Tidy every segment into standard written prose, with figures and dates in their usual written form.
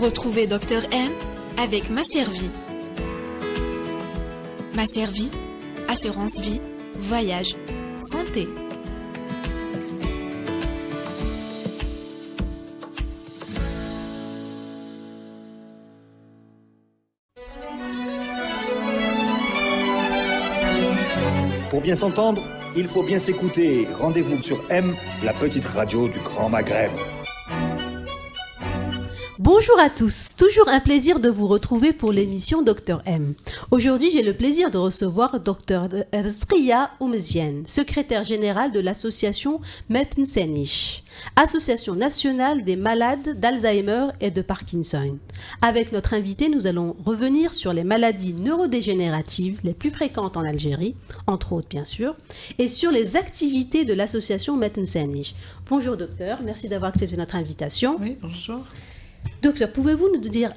Retrouvez Dr M avec Ma Servie. Ma Servie, assurance vie, voyage, santé. Pour bien s'entendre, il faut bien s'écouter. Rendez-vous sur M, la petite radio du Grand Maghreb. Bonjour à tous, toujours un plaisir de vous retrouver pour l'émission Dr M. Aujourd'hui, j'ai le plaisir de recevoir Dr Rzkia Oumziane, secrétaire générale de l'association Metin Senich, association nationale des malades d'Alzheimer et de Parkinson. Avec notre invité, nous allons revenir sur les maladies neurodégénératives les plus fréquentes en Algérie, entre autres bien sûr, et sur les activités de l'association Metin Senich. Bonjour docteur, merci d'avoir accepté notre invitation. Oui, bonjour. Docteur, pouvez-vous nous dire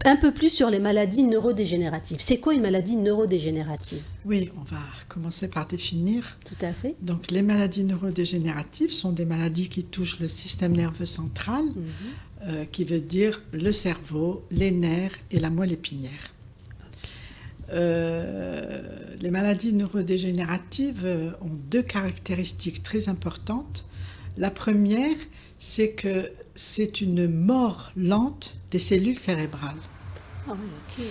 un peu plus sur les maladies neurodégénératives? C'est quoi une maladie neurodégénérative? Oui, on va commencer par définir. Tout à fait. Donc, les maladies neurodégénératives sont des maladies qui touchent le système nerveux central, qui veut dire le cerveau, les nerfs et la moelle épinière. Les maladies neurodégénératives ont deux caractéristiques très importantes. La première, c'est que c'est une mort lente des cellules cérébrales. Ah oui, ok.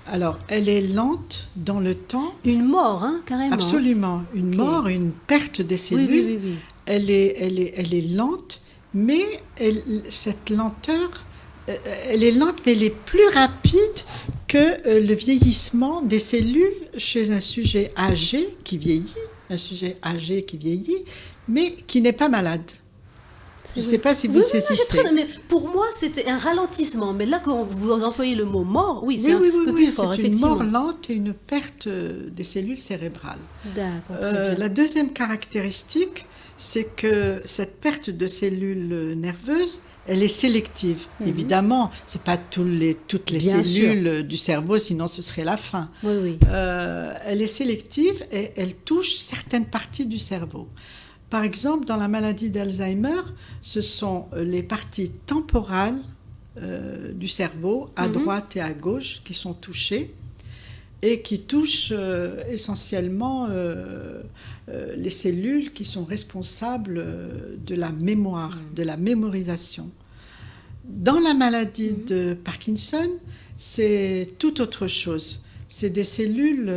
Alors, elle est lente dans le temps. Une mort, hein, carrément. Absolument. Une mort, une perte des cellules. Oui. Elle est lente, mais cette lenteur, elle est lente, mais elle est plus rapide que le vieillissement des cellules chez un sujet âgé qui vieillit, mais qui n'est pas malade. Je ne sais pas si vous saisissez. Mais pour moi, c'était un ralentissement. Mais là, quand vous employez le mot mort, oui, c'est un peu plus fort, c'est une mort lente et une perte des cellules cérébrales. D'accord. La deuxième caractéristique, c'est que cette perte de cellules nerveuses, elle est sélective. Évidemment, ce n'est pas toutes les cellules du cerveau, sinon ce serait la fin. Oui. Elle est sélective et elle touche certaines parties du cerveau. Par exemple, dans la maladie d'Alzheimer, ce sont les parties temporales du cerveau, à droite et à gauche, qui sont touchées et qui touchent essentiellement les cellules qui sont responsables de la mémoire, de la mémorisation. Dans la maladie de Parkinson, c'est tout autre chose. C'est des cellules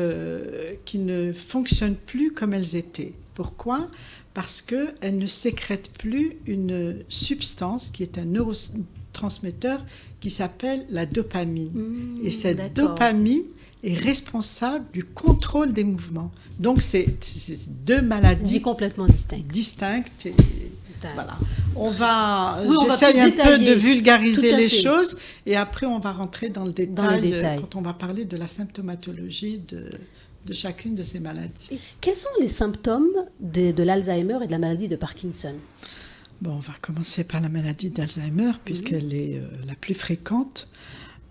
qui ne fonctionnent plus comme elles étaient. Pourquoi ? Parce qu'elles ne sécrètent plus une substance qui est un neurotransmetteur qui s'appelle la dopamine. Et cette dopamine est responsable du contrôle des mouvements. Donc, c'est deux maladies complètement distinctes. Voilà. J'essaye un peu de vulgariser les choses et après, on va rentrer dans le détail quand on va parler de la symptomatologie de chacune de ces maladies. Et quels sont les symptômes de l'Alzheimer et de la maladie de Parkinson? Bon, on va commencer par la maladie d'Alzheimer, puisqu'elle est la plus fréquente.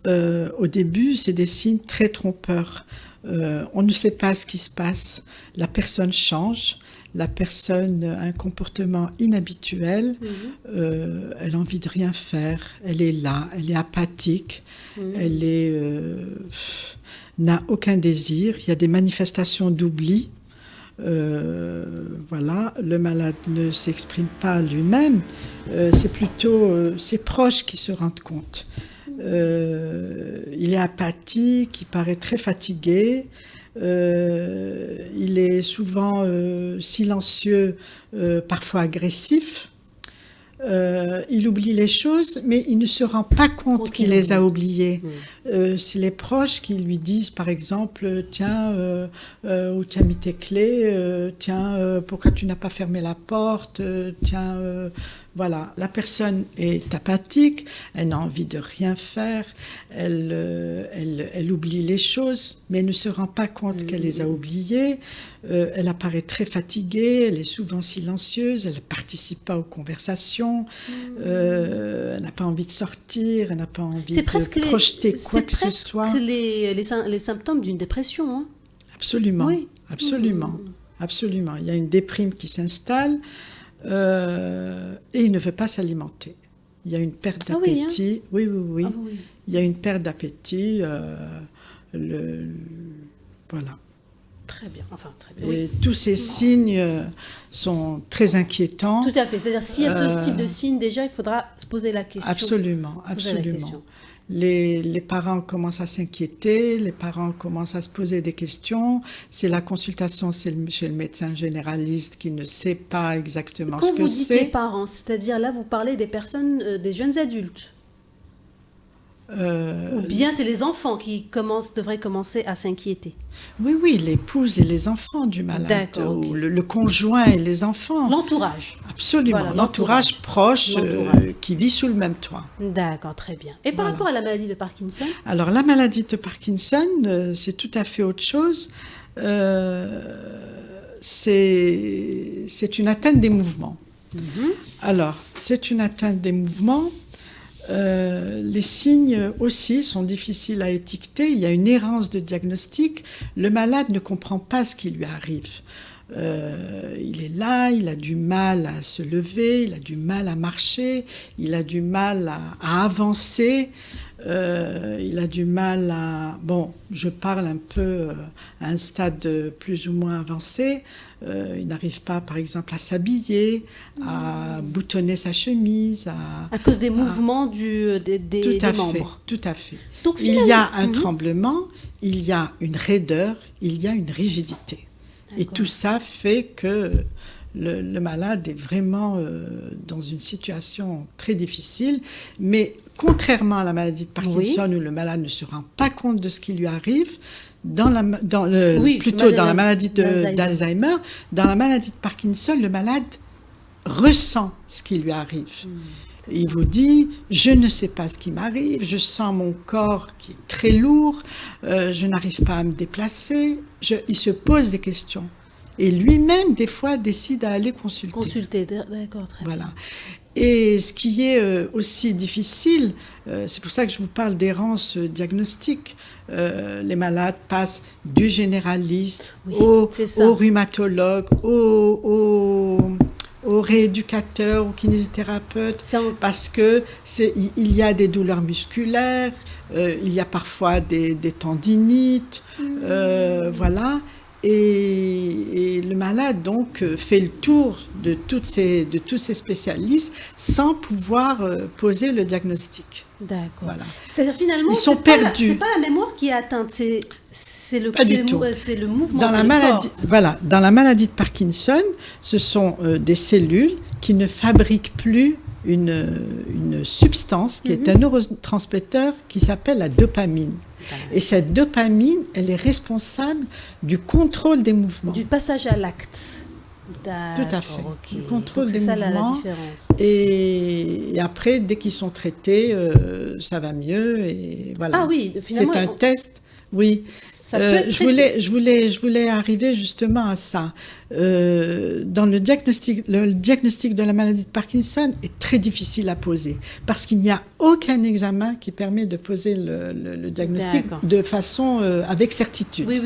Au début, c'est des signes très trompeurs. On ne sait pas ce qui se passe. La personne change, la personne a un comportement inhabituel, elle a envie de rien faire, elle est là, elle est apathique, elle n'a aucun désir, il y a des manifestations d'oubli. Voilà, le malade ne s'exprime pas lui-même, c'est plutôt ses proches qui se rendent compte. Il est apathique, il paraît très fatigué, il est souvent silencieux, parfois agressif. Il oublie les choses, mais il ne se rend pas compte qu'il les a oubliées. C'est les proches qui lui disent, par exemple, tiens, où tu as mis tes clés, tiens, pourquoi tu n'as pas fermé la porte, tiens, voilà. La personne est apathique, elle n'a envie de rien faire, elle oublie les choses, mais elle ne se rend pas compte qu'elle les a oubliées. Elle apparaît très fatiguée, elle est souvent silencieuse, elle ne participe pas aux conversations, elle n'a pas envie de sortir, elle n'a pas envie de projeter quoi que ce soit. C'est les symptômes d'une dépression. Hein. Absolument, absolument. Il y a une déprime qui s'installe et il ne veut pas s'alimenter. Il y a une perte Ah oui, d'appétit. Oui, oui, oui. Ah oui. Il y a une perte d'appétit. Voilà. Très bien. Enfin, très bien. Et tous ces signes sont très inquiétants. Tout à fait. C'est-à-dire, s'il y a ce type de signe, déjà, il faudra se poser la question. Absolument, Poser la absolument. question. Les parents commencent à s'inquiéter, les parents commencent à se poser des questions. C'est la consultation chez le médecin généraliste qui ne sait pas exactement Quand ce que vous dites les c'est. parents, c'est-à-dire là, vous parlez des personnes, des jeunes adultes. Ou bien c'est les enfants qui devraient commencer à s'inquiéter. Oui, oui, l'épouse et les enfants du malade, D'accord, ok. ou le conjoint et les enfants. L'entourage. Absolument, Voilà, l'entourage proche L'entourage. qui vit sous le même toit. D'accord, très bien. Et par Voilà. rapport à la maladie de Parkinson? Alors, la maladie de Parkinson, c'est tout à fait autre chose. C'est une atteinte des mouvements. Alors, c'est une atteinte des mouvements. Les signes aussi sont difficiles à étiqueter. Il y a une errance de diagnostic. Le malade ne comprend pas ce qui lui arrive. Il est là, il a du mal à se lever, il a du mal à marcher, il a du mal à avancer, il a du mal à... Bon, je parle un peu à un stade plus ou moins avancé. Il n'arrive pas, par exemple, à s'habiller, à boutonner sa chemise. À cause des mouvements des membres. Tout à fait. Donc, il y a un tremblement, il y a une raideur, il y a une rigidité. Et tout ça fait que le malade est vraiment dans une situation très difficile. Mais contrairement à la maladie de Parkinson, où le malade ne se rend pas compte de ce qui lui arrive, dans la maladie d'Alzheimer, dans la maladie de Parkinson, le malade ressent ce qui lui arrive. Il vous dit, je ne sais pas ce qui m'arrive, je sens mon corps qui est très lourd, je n'arrive pas à me déplacer. Il se pose des questions. Et lui-même, des fois, décide à aller consulter. Consulter, d'accord, très bien. Voilà. Et ce qui est aussi difficile, c'est pour ça que je vous parle d'errance diagnostique. Les malades passent du généraliste au rhumatologue, au rééducateur, au kinésithérapeute, parce que il y a des douleurs musculaires, il y a parfois des tendinites, voilà. Et le malade donc fait le tour de tous ces spécialistes sans pouvoir poser le diagnostic. D'accord. Voilà. C'est-à-dire finalement, ils sont perdus. C'est pas la mémoire qui est atteinte, c'est le mouvement. Dans la maladie, voilà, dans la maladie de Parkinson, ce sont des cellules qui ne fabriquent plus une substance qui est un neurotransmetteur qui s'appelle la dopamine. Et cette dopamine, elle est responsable du contrôle des mouvements. Du passage à l'acte. Tout à fait. Okay. Du contrôle des mouvements. La différence. Et après, dès qu'ils sont traités, ça va mieux. Et voilà. Ah oui, finalement. C'est un test. Oui. Je voulais arriver justement à ça. Dans le diagnostic de la maladie de Parkinson est très difficile à poser parce qu'il n'y a aucun examen qui permet de poser le diagnostic de façon avec certitude. Oui.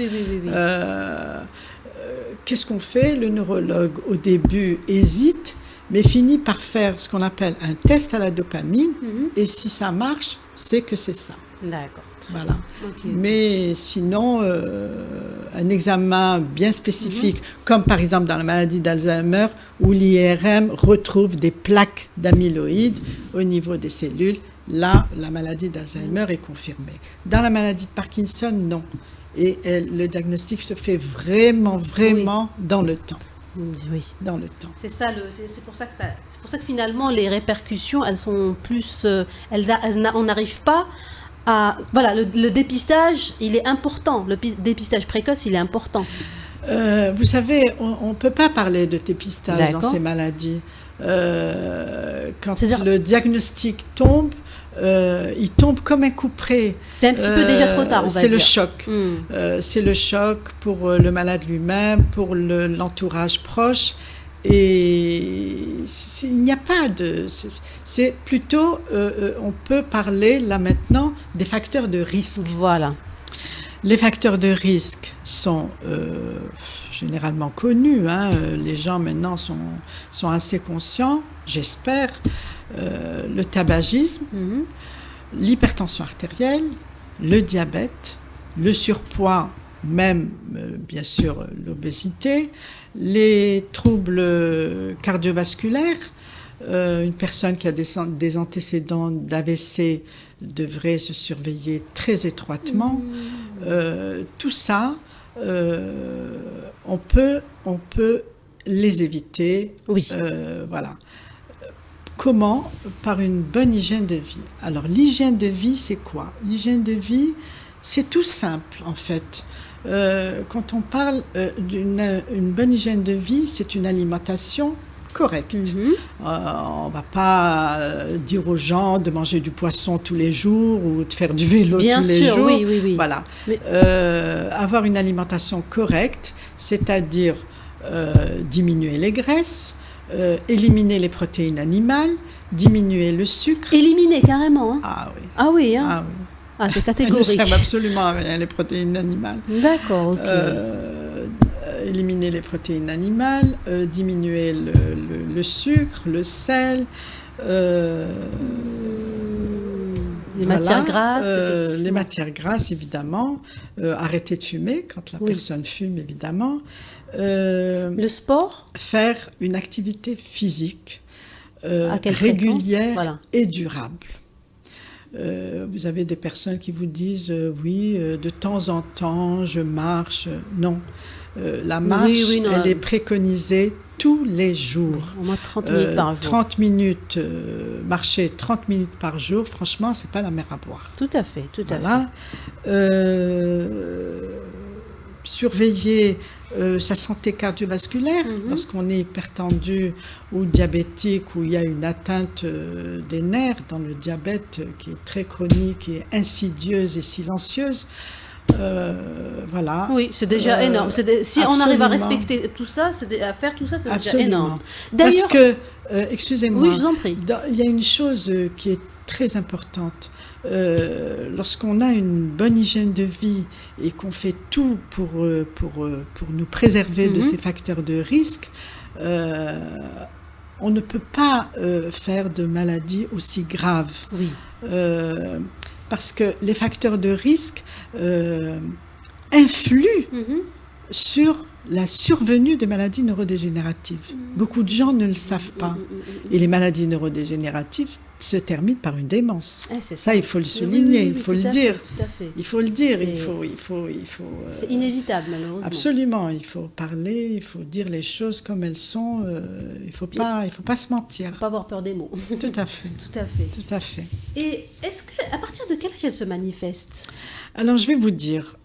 Qu'est-ce qu'on fait? Le neurologue, au début, hésite, mais finit par faire ce qu'on appelle un test à la dopamine. Et si ça marche, c'est que c'est ça. D'accord. Voilà. Okay. Mais sinon, un examen bien spécifique, comme par exemple dans la maladie d'Alzheimer, où l'IRM retrouve des plaques d'amyloïdes au niveau des cellules, là, la maladie d'Alzheimer est confirmée. Dans la maladie de Parkinson, non. Et le diagnostic se fait vraiment dans le temps. Oui. Dans le temps. C'est ça, c'est pour ça que finalement les répercussions, elles sont plus, on n'arrive pas à, voilà, le dépistage, il est important. Le dépistage précoce, il est important. Vous savez, on ne peut pas parler de dépistage dans ces maladies. Quand le diagnostic tombe, il tombe comme un coup près. C'est un petit peu déjà trop tard, on va dire. C'est le choc. C'est le choc pour le malade lui-même, pour l'entourage proche. Et il n'y a pas de... C'est plutôt, on peut parler là maintenant des facteurs de risque. Voilà. Les facteurs de risque sont généralement connus. Les gens maintenant sont assez conscients, j'espère. le tabagisme, l'hypertension artérielle, le diabète, le surpoids, même bien sûr l'obésité, les troubles cardiovasculaires. Une personne qui a des antécédents d'AVC devrait se surveiller très étroitement. Tout ça, on peut les éviter. Oui. Voilà. Comment? Par une bonne hygiène de vie. Alors, l'hygiène de vie, c'est quoi? L'hygiène de vie, c'est tout simple, en fait. Quand on parle d'une bonne hygiène de vie, c'est une alimentation correcte. On ne va pas dire aux gens de manger du poisson tous les jours ou de faire du vélo Bien tous les sûr, jours. oui. Voilà. Mais... avoir une alimentation correcte, c'est-à-dire diminuer les graisses, éliminer les protéines animales, diminuer le sucre. Éliminer carrément. Hein. Ah oui. Ah oui, hein. Ah oui. Ah, c'est Elles ne catégorique. servent absolument à rien, les protéines animales. D'accord, ok. Éliminer les protéines animales, diminuer le sucre, le sel, les matières grasses. les matières grasses, évidemment. Arrêter de fumer quand la personne fume, évidemment. Le sport. Faire une activité physique À quelle régulière voilà. et durable. Vous avez des personnes qui vous disent oui, de temps en temps, je marche. Non. La marche, elle est préconisée tous les jours. Au moins 30 minutes par jour. 30 minutes, marcher 30 minutes par jour, franchement, c'est pas la mer à boire. Tout à fait, tout à fait. Surveiller sa santé cardiovasculaire lorsqu'on est hypertendu ou diabétique, où il y a une atteinte des nerfs dans le diabète qui est très chronique et insidieuse et silencieuse. Voilà. Oui, c'est déjà énorme. Si on arrive à respecter tout ça, à faire tout ça, c'est déjà énorme. Parce que, excusez-moi, oui, je vous en prie. Il y a une chose qui est très importante. Lorsqu'on a une bonne hygiène de vie et qu'on fait tout pour nous préserver de ces facteurs de risque, on ne peut pas faire de maladies aussi graves. Oui. Parce que les facteurs de risque influent sur la survenue de maladies neurodégénératives. Beaucoup de gens ne le savent pas. Et les maladies neurodégénératives se terminent par une démence. Ça, il faut le souligner, il faut le dire. Il faut le dire, il faut. C'est inévitable, malheureusement. Absolument, il faut parler, il faut dire les choses comme elles sont. Il faut pas se mentir. Il ne faut pas avoir peur des mots. Tout à fait. Tout à fait. Tout à fait. Et est-ce qu'à partir de quel âge elle se manifeste? Alors, je vais vous dire,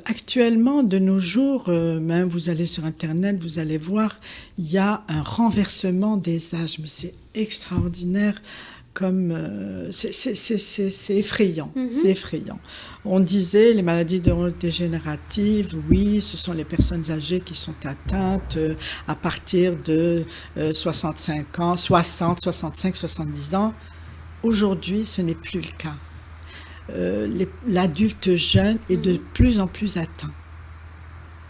actuellement, de nos jours, même vous allez sur Internet, vous allez voir, il y a un renversement des âges, mais c'est extraordinaire. Comme c'est effrayant, c'est effrayant. On disait les maladies neurodégénératives, oui, ce sont les personnes âgées qui sont atteintes à partir de 65 ans, 60, 65, 70 ans. Aujourd'hui, ce n'est plus le cas. L'adulte jeune est de plus en plus atteint.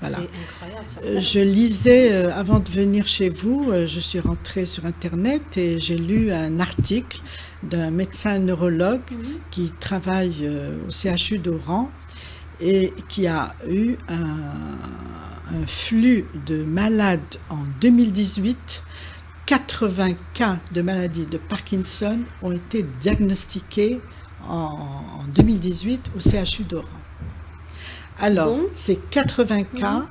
Voilà. C'est incroyable. Je lisais, avant de venir chez vous, je suis rentrée sur Internet et j'ai lu un article d'un médecin neurologue qui travaille au CHU d'Oran et qui a eu un flux de malades en 2018. 80 cas de maladies de Parkinson ont été diagnostiqués en 2018 au CHU d'Oran. Alors, ces 80 cas,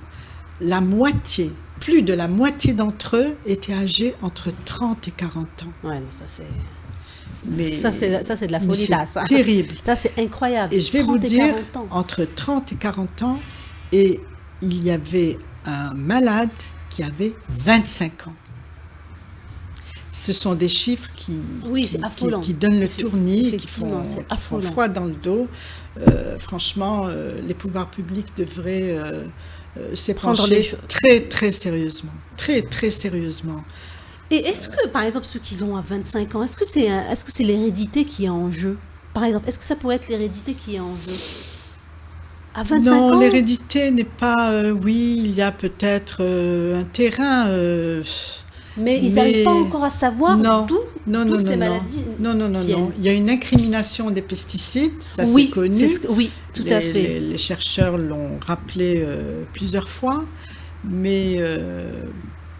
la moitié, plus de la moitié d'entre eux étaient âgés entre 30 et 40 ans. Ouais, mais ça c'est de la folie là. C'est terrible. Ça c'est incroyable. Et je vais vous dire, entre 30 et 40 ans, et il y avait un malade qui avait 25 ans. Ce sont des chiffres qui donnent le tournis, qui font froid dans le dos. Franchement, les pouvoirs publics devraient s'y pencher très, très sérieusement. Très, très sérieusement. Et est-ce que, par exemple, ceux qui l'ont à 25 ans, est-ce que c'est l'hérédité qui est en jeu? Par exemple, est-ce que ça pourrait être l'hérédité qui est en jeu? À 25 ans? Non, l'hérédité n'est pas... oui, il y a peut-être un terrain... Mais ils n'arrivent pas encore à savoir d'où ces maladies viennent. Il y a une incrimination des pesticides, ça oui, c'est connu. Oui, tout à fait. Les chercheurs l'ont rappelé plusieurs fois, mais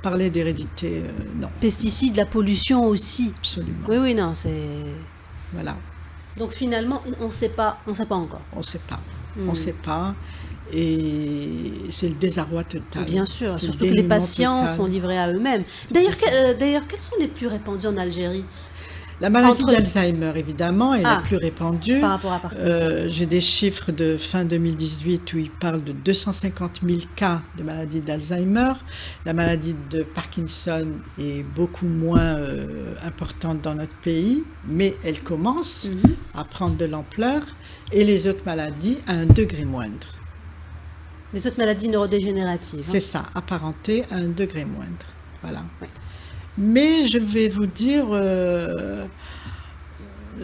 parler d'hérédité, non. Pesticides, la pollution aussi. Absolument. Oui, non, c'est... Voilà. Donc finalement, on ne sait pas encore. On ne sait pas. Et c'est le désarroi total. Bien sûr, surtout que les patients sont livrés à eux-mêmes. D'ailleurs, quels sont les plus répandus en Algérie ? La maladie d'Alzheimer, évidemment, est la plus répandue. Par rapport à Parkinson. J'ai des chiffres de fin 2018 où ils parlent de 250 000 cas de maladie d'Alzheimer. La maladie de Parkinson est beaucoup moins importante dans notre pays, mais elle commence à prendre de l'ampleur, et les autres maladies à un degré moindre. Les autres maladies neurodégénératives. C'est ça, apparentées à un degré moindre. Voilà. Oui. Mais je vais vous dire, la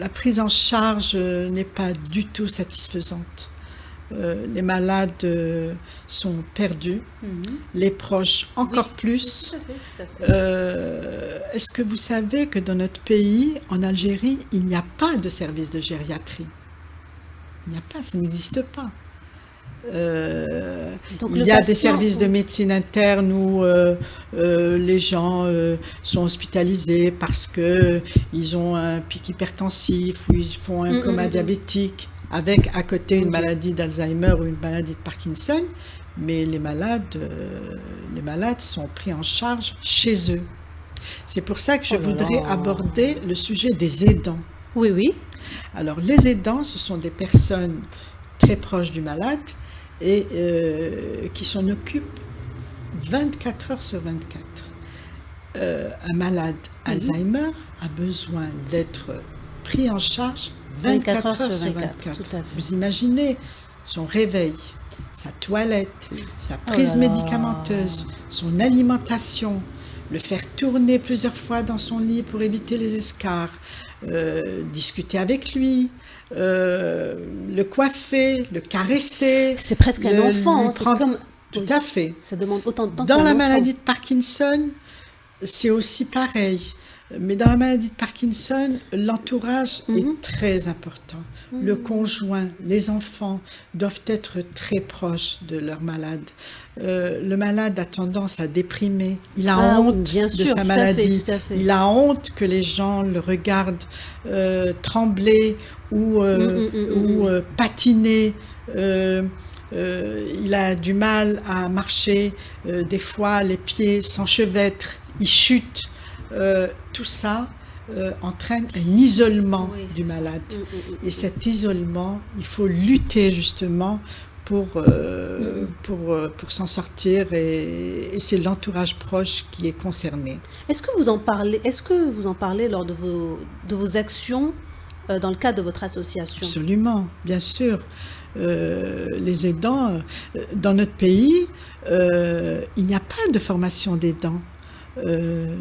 prise en charge n'est pas du tout satisfaisante. Les malades sont perdus, les proches encore plus. Tout à fait. Est-ce que vous savez que dans notre pays, en Algérie, il n'y a pas de service de gériatrie? Il n'y a pas, ça n'existe pas. Il y a des services de médecine interne où les gens sont hospitalisés parce qu'ils ont un pic hypertensif ou ils font un coma diabétique avec à côté une maladie d'Alzheimer ou une maladie de Parkinson, mais les malades sont pris en charge chez eux. C'est pour ça que je voudrais aborder le sujet des aidants. Oui. Alors les aidants, ce sont des personnes très proches du malade et qui s'en occupent 24 heures sur 24. Un malade Alzheimer a besoin d'être pris en charge 24 heures sur 24. Vous imaginez son réveil, sa toilette, sa prise médicamenteuse, son alimentation, le faire tourner plusieurs fois dans son lit pour éviter les escarres, discuter avec lui, le coiffer, le caresser. C'est presque un enfant. Tout à fait. Ça demande autant de temps. Dans la maladie de Parkinson, c'est aussi pareil. Mais dans la maladie de Parkinson, l'entourage est très important. Le conjoint, les enfants doivent être très proches de leur malade. Le malade a tendance à déprimer. Il a honte de sa maladie. Tout à fait. Il a honte que les gens le regardent trembler ou patiner. Il a du mal à marcher. Des fois, les pieds s'enchevêtrent. Il chute. Tout ça entraîne un isolement du malade. Et cet isolement, il faut lutter justement pour s'en sortir, et c'est l'entourage proche qui est concerné. Est-ce que vous en parlez lors de vos actions dans le cadre de votre association? Absolument, bien sûr. Les aidants, dans notre pays, il n'y a pas de formation d'aidants.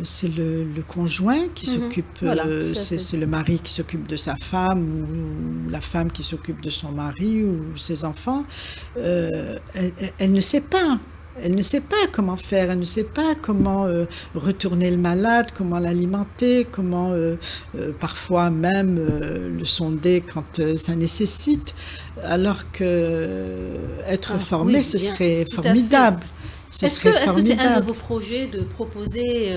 C'est le conjoint qui s'occupe, c'est le mari qui s'occupe de sa femme, ou la femme qui s'occupe de son mari ou ses enfants. Elle ne sait pas. Elle ne sait pas comment faire, elle ne sait pas comment retourner le malade, comment l'alimenter, comment parfois même le sonder quand ça nécessite, alors que être formé, ce serait formidable. Est-ce que c'est un de vos projets de proposer,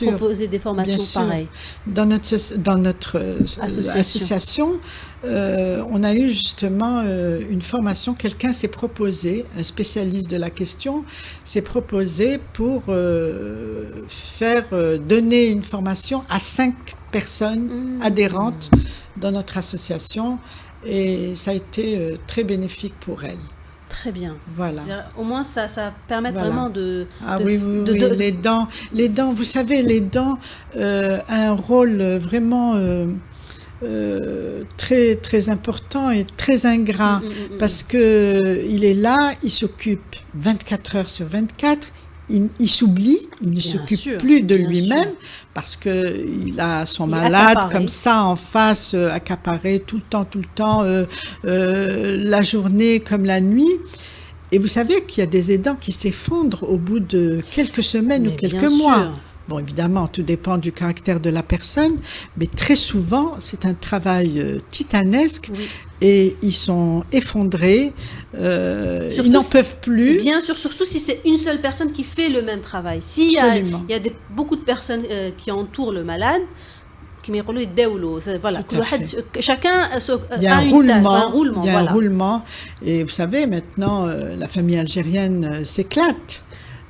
proposer des formations pareilles? Dans notre association, on a eu justement une formation, quelqu'un s'est proposé, un spécialiste de la question, s'est proposé pour donner une formation à 5 personnes adhérentes dans notre association, et ça a été très bénéfique pour elles. Très bien. Voilà. Au moins, ça permet vraiment de... Oui, les dents, vous savez, les dents ont un rôle vraiment très, très important et très ingrat, parce qu'il est là, il s'occupe 24 heures sur 24, il s'oublie, il ne s'occupe plus de lui-même, parce qu'il a son malade comme ça en face, accaparé tout le temps, la journée comme la nuit. Et vous savez qu'il y a des aidants qui s'effondrent au bout de quelques semaines ou quelques mois. Bon, évidemment, tout dépend du caractère de la personne, mais très souvent, c'est un travail titanesque et ils sont effondrés, ils n'en peuvent plus. Bien sûr, surtout si c'est une seule personne qui fait le même travail. S'il y a beaucoup de personnes qui entourent le malade, voilà, chacun il y a un roulement, voilà. Un roulement. Et vous savez, maintenant, la famille algérienne s'éclate.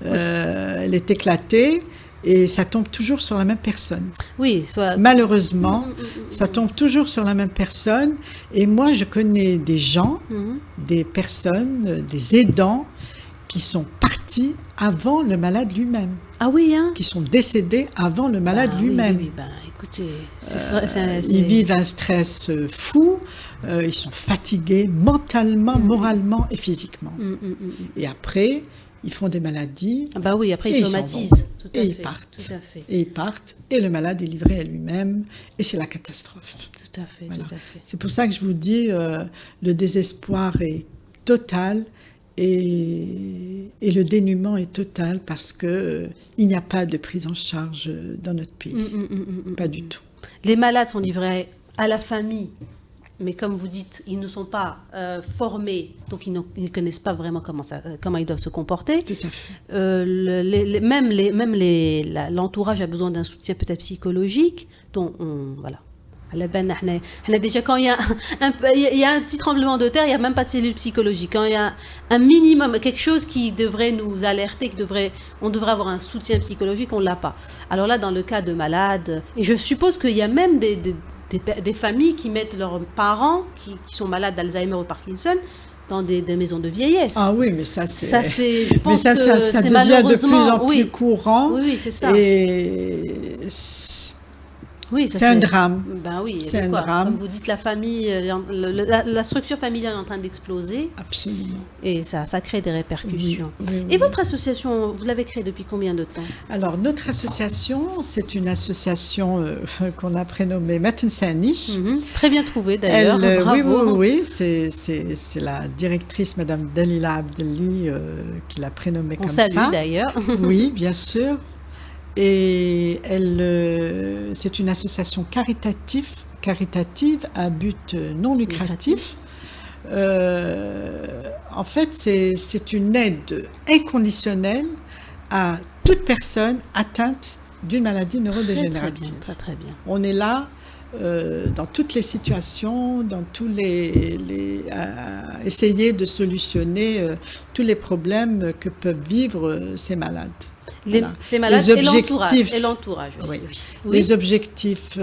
Elle est éclatée et ça tombe toujours sur la même personne. Oui, malheureusement, ça tombe toujours sur la même personne. Et moi, je connais des gens, des personnes, des aidants qui sont partis avant le malade lui-même. Ah oui, hein? Qui sont décédés avant le malade lui-même. Oui, écoutez, ils vivent un stress fou, ils sont fatigués mentalement, moralement et physiquement. Et après, ils font des maladies. Ah bah oui, après ils somatisent. Et ils partent. Tout à fait. Et ils partent. Et le malade est livré à lui-même. Et c'est la catastrophe. Tout à fait. Voilà. Tout à fait. C'est pour ça que je vous dis, le désespoir est total. Et le dénuement est total parce qu'il n'y a pas de prise en charge dans notre pays. Pas du tout. Les malades sont livrés à la famille, mais comme vous dites, ils ne sont pas formés, donc ils ne connaissent pas vraiment comment ils doivent se comporter. Tout à fait. L'entourage a besoin d'un soutien peut-être psychologique, dont voilà. Déjà, quand il y a un petit tremblement de terre, il n'y a même pas de cellule psychologique. Quand il y a un minimum, quelque chose qui devrait nous alerter, on devrait avoir un soutien psychologique, on ne l'a pas. Alors là, dans le cas de malades, et je suppose qu'il y a même des familles qui mettent leurs parents, qui sont malades d'Alzheimer ou Parkinson, dans des maisons de vieillesse. Ah oui, mais ça je pense ça que devient de plus en plus courant. Oui, c'est ça. Et oui, c'est un drame. Ben oui, c'est un drame. Comme vous dites, la famille, la structure familiale est en train d'exploser. Absolument. Et ça crée des répercussions. Oui. Et votre association, vous l'avez créée depuis combien de temps? Alors, notre association, c'est une association qu'on a prénommée Matensanish. Très bien trouvée d'ailleurs. Oui. C'est la directrice, Madame Dalila Abdelli, qui l'a prénommée comme ça. On salue d'ailleurs. Oui, bien sûr. Et c'est une association caritative à but non lucratif. En fait, c'est une aide inconditionnelle à toute personne atteinte d'une maladie neurodégénérative. Très bien. On est là dans toutes les situations, dans tous à essayer de solutionner tous les problèmes que peuvent vivre ces malades. Ces malades et l'entourage aussi. Oui. Les objectifs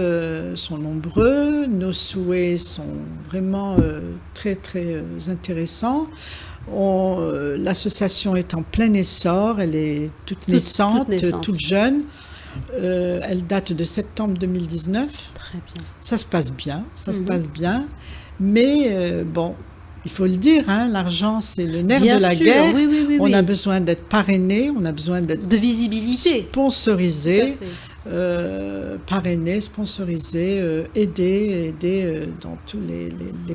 sont nombreux, nos souhaits sont vraiment très très intéressants. L'association est en plein essor, elle est toute naissante, toute jeune. Elle date de septembre 2019. Très bien. Ça se passe bien, se passe bien. Mais bon, il faut le dire, hein, l'argent, c'est le nerf de la guerre. Oui. On a besoin d'être parrainé, on a besoin d'être de visibilité, sponsorisé, parrainé, sponsorisé, aidé dans tous les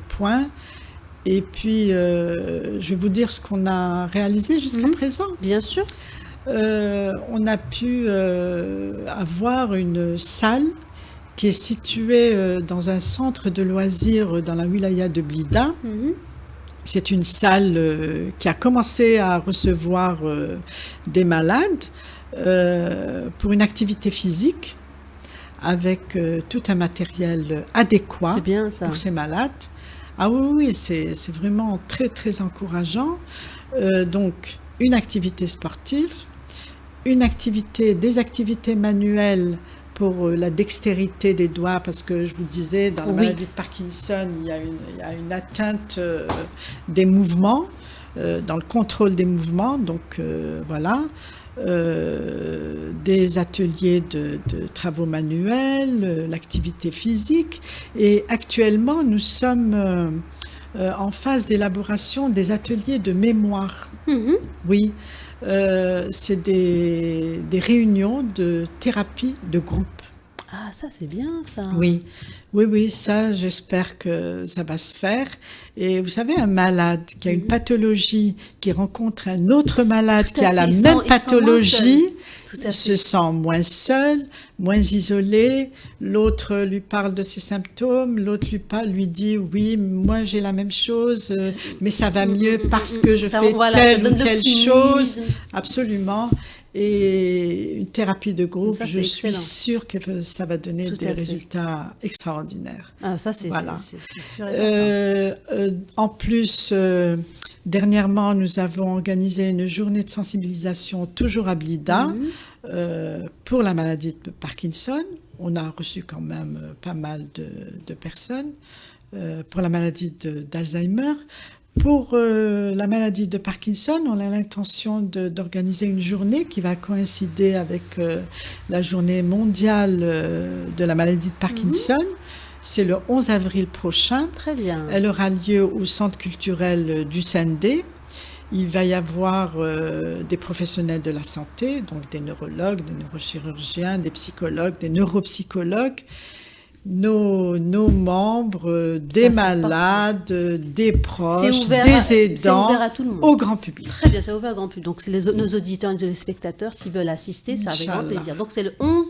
points. Et puis, je vais vous dire ce qu'on a réalisé jusqu'à présent. Bien sûr. On a pu avoir une salle qui est située dans un centre de loisirs dans la wilaya de Blida. C'est une salle qui a commencé à recevoir des malades pour une activité physique avec tout un matériel adéquat pour ces malades. Ah oui, c'est vraiment très, très encourageant. Donc, une activité sportive, des activités manuelles pour la dextérité des doigts, parce que je vous disais, dans la maladie de Parkinson, il y a une atteinte des mouvements, dans le contrôle des mouvements, donc voilà. Des ateliers de travaux manuels, l'activité physique, et actuellement nous sommes en phase d'élaboration des ateliers de mémoire. Oui. C'est des réunions de thérapie de groupe. Ah, ça c'est bien ça. Oui, oui, ça, j'espère que ça va se faire. Et vous savez, un malade qui a une pathologie, qui rencontre un autre malade qui a la même pathologie, se sent moins seul, moins isolé. L'autre lui parle de ses symptômes, l'autre lui dit, oui, moi j'ai la même chose, mais ça va mieux parce que je fais telle ou telle chose. Absolument. Et une thérapie de groupe, ça, je suis sûre que ça va donner des résultats extraordinaires. Ah, ça, c'est voilà. C'est sûr et certain. En plus, dernièrement, nous avons organisé une journée de sensibilisation toujours à Blida pour la maladie de Parkinson. On a reçu quand même pas mal de personnes pour la maladie d'Alzheimer. Pour la maladie de Parkinson, on a l'intention d'organiser une journée qui va coïncider avec la journée mondiale de la maladie de Parkinson. C'est le 11 avril prochain. Très bien. Elle aura lieu au centre culturel du Sendé. Il va y avoir des professionnels de la santé, donc des neurologues, des neurochirurgiens, des psychologues, des neuropsychologues, nos membres, des malades, des proches, des aidants, c'est ouvert à tout le monde. Au grand public. Très bien, c'est ouvert au grand public. Donc nos auditeurs et les spectateurs, s'ils veulent assister, ça avec grand plaisir. Donc c'est le 11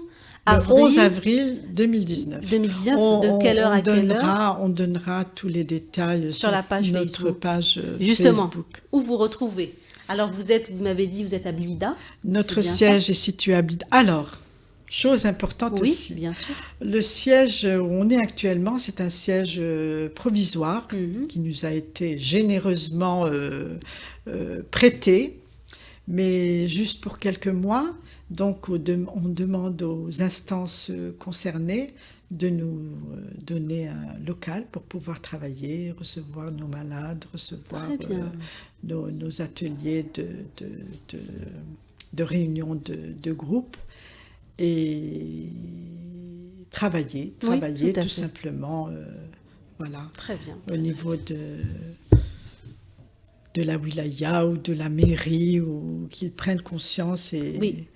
avril. Le 11 avril 2019. 2019, de quelle heure à quelle heure? On donnera tous les détails sur la page notre Facebook. Page Justement, Facebook. Où vous retrouvez. Alors vous m'avez dit, vous êtes à Blida. Notre siège est situé à Blida. Alors, chose importante aussi. Bien sûr. Le siège où on est actuellement, c'est un siège provisoire qui nous a été généreusement prêté, mais juste pour quelques mois. Donc, on demande aux instances concernées de nous donner un local pour pouvoir travailler, recevoir nos malades, recevoir nos ateliers de réunion de groupe. Et travailler tout simplement, voilà. Très bien. Au niveau de la wilaya ou de la mairie, ou qu'ils prennent conscience et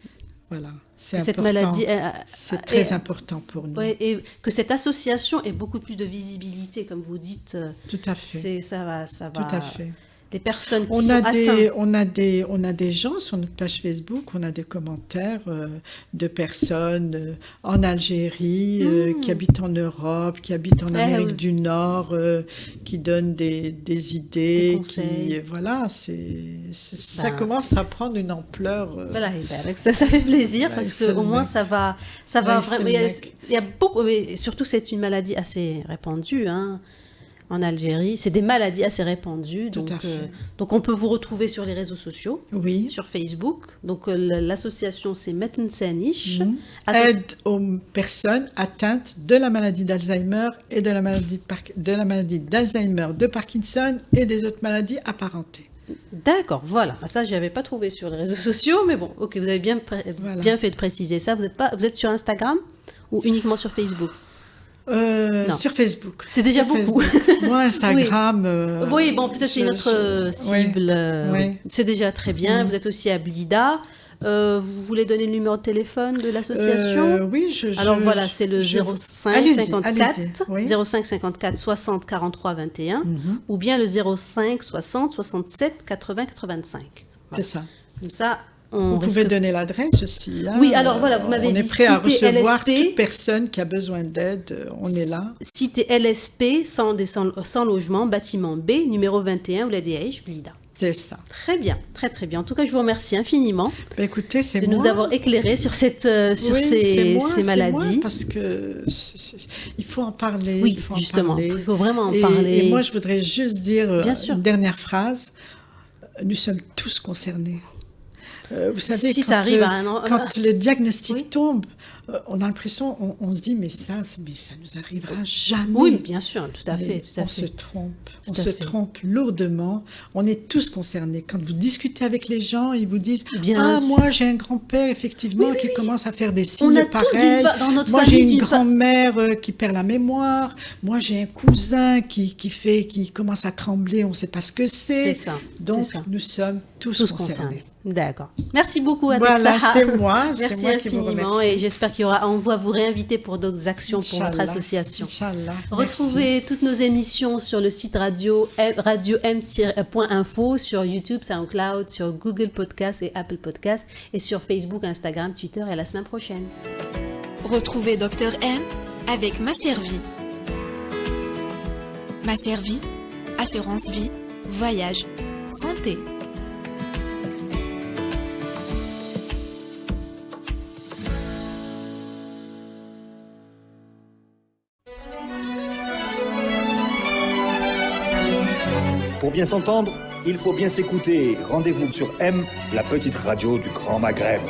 voilà. C'est important. Cette maladie, c'est très important pour nous. Ouais, et que cette association ait beaucoup plus de visibilité, comme vous dites. Tout à fait. Ça va. Tout à fait. Les personnes qui sont atteintes. On a des gens sur notre page Facebook, on a des commentaires de personnes en Algérie, qui habitent en Europe, qui habitent en Amérique du Nord, qui donnent des idées, voilà, ça commence à prendre une ampleur. Voilà, ça fait plaisir parce qu'au moins ça va vraiment. Il y a beaucoup, mais surtout c'est une maladie assez répandue, hein. En Algérie, c'est des maladies assez répandues. Donc on peut vous retrouver sur les réseaux sociaux, sur Facebook. Donc l'association, c'est Metn Sanish. Aide aux personnes atteintes de la maladie d'Alzheimer et de la maladie d'Alzheimer, de Parkinson et des autres maladies apparentées. D'accord, voilà. Ça, je n'avais pas trouvé sur les réseaux sociaux, mais bon, ok, vous avez bien fait de préciser ça. Vous êtes sur Instagram ou uniquement sur Facebook? Sur Facebook. C'est déjà beaucoup. Moi, Instagram... oui, bon, peut-être c'est notre cible. C'est déjà très bien. Vous êtes aussi à Blida. Vous voulez donner le numéro de téléphone de l'association? Oui, Alors voilà, c'est le 05 54 60 43 21 ou bien le 05 60 67 80 85. Voilà. C'est ça. Comme ça... Vous pouvez donner l'adresse aussi. Hein. Oui, alors voilà, vous m'avez dit. On est prêt à recevoir toute personne qui a besoin d'aide. On est là. Cité LSP, sans logement, bâtiment B, numéro 21, Ouled Aïch, Blida. C'est ça. Très bien, très très bien. En tout cas, je vous remercie infiniment écoutez, de nous avoir éclairé sur ces maladies. Parce que il faut en parler. Oui, justement, il faut vraiment en parler. Et moi, je voudrais juste dire une dernière phrase. Nous sommes tous concernés. Vous savez, quand le diagnostic tombe, on a l'impression, on se dit, mais ça nous arrivera jamais. Oui, bien sûr, tout à fait. On se trompe lourdement. On est tous concernés. Quand vous discutez avec les gens, ils vous disent, moi j'ai un grand-père effectivement qui commence à faire des signes pareils. Moi j'ai une grand-mère qui perd la mémoire. Moi j'ai un cousin qui commence à trembler. On ne sait pas ce que c'est. C'est ça. Donc nous sommes tous concernés. D'accord. Merci beaucoup, Adek Voilà, Saha. c'est moi Merci qui vous infiniment remercie. Et j'espère on va vous réinviter pour d'autres actions pour votre Inch'Allah. association. Inch'Allah. Retrouvez toutes nos émissions sur le site radio m-info, sur YouTube, SoundCloud, sur Google Podcast et Apple Podcast, et sur Facebook, Instagram, Twitter, et à la semaine prochaine. Retrouvez Dr M avec Masservie. Masservie, assurance vie, voyage, santé. Pour bien s'entendre, il faut bien s'écouter. Rendez-vous sur M, la petite radio du Grand Maghreb.